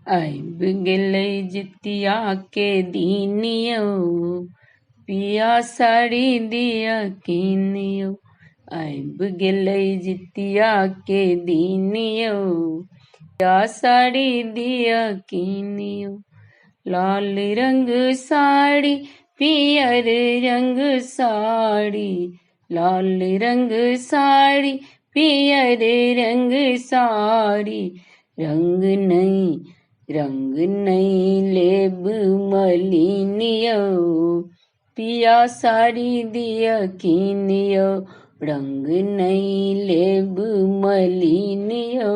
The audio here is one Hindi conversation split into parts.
आइब गेलै जितिया के दीनियो, पिया साड़ी दिया कीनियो। आइब गेलै जितिया के दीनियो, पिया साड़ी दिया कीनियो। लाल रंग साड़ी पियर रंग साड़ी, लाल रंग साड़ी पियर रंग साड़ी। रंग नहीं लेब मलिनियो, पिया साड़ी दिया कीनियो। रंग नहीं लेब मलिनियो,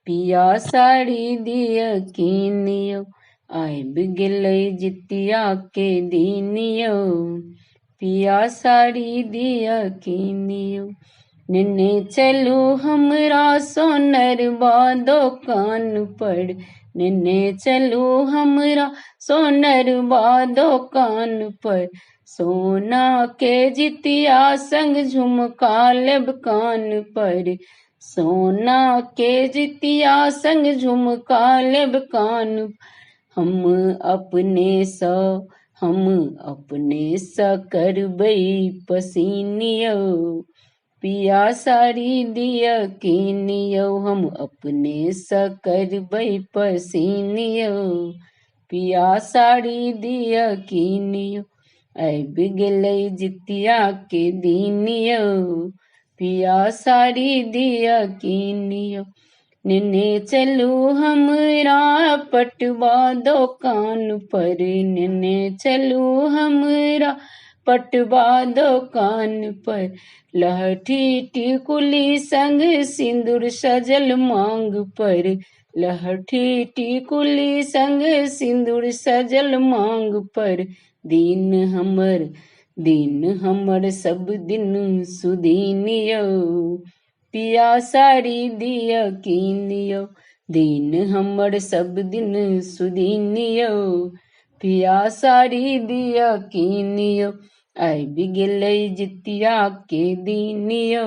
पिया साड़ी दिया कीनियो। आइब गेलै जितिया के दीनियो, पिया साड़ी दिया कीनियो। नेने चलू हमरा सोनरबा दोकान पर, नेने चलू हमरा सोनरबा दोकान पर। सोना के जितिया संग झुमका लेब कान पर, सोना के जितिया संग झुमका लेब कान। हम अपने सँ करबै पसीनियो, पिया साड़ी दिया कीनियो। हम अपने सँ करबै पसीनियो, पिया साड़ी दिया कीनियो। आइब गेलै जितिया के दीनियो, पिया साड़ी दिया कीनियो। नेने चलू हमरा पटवा दोकान पर, नेने चलू हमरा पटवा दोकान पर। लहठी टिकुली संग सिंदूर सजल मांग पर, लहठी टिकुली संग सिंदूर सजल मांग पर। दिन हमर सब दिन सुदीनियो, पिया साड़ी दिया कीनियो। दिन हमर सब दिन सुदीनियो, पिया साड़ी दिया कीनियो। आइब गेलै जितिया के दीनियो,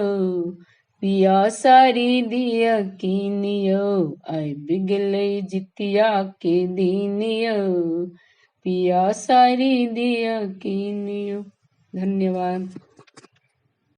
पिया साड़ी दिया कीनियो। आइब गेलै जितिया के दीनियो, पिया साड़ी दिया कीनियो। धन्यवाद।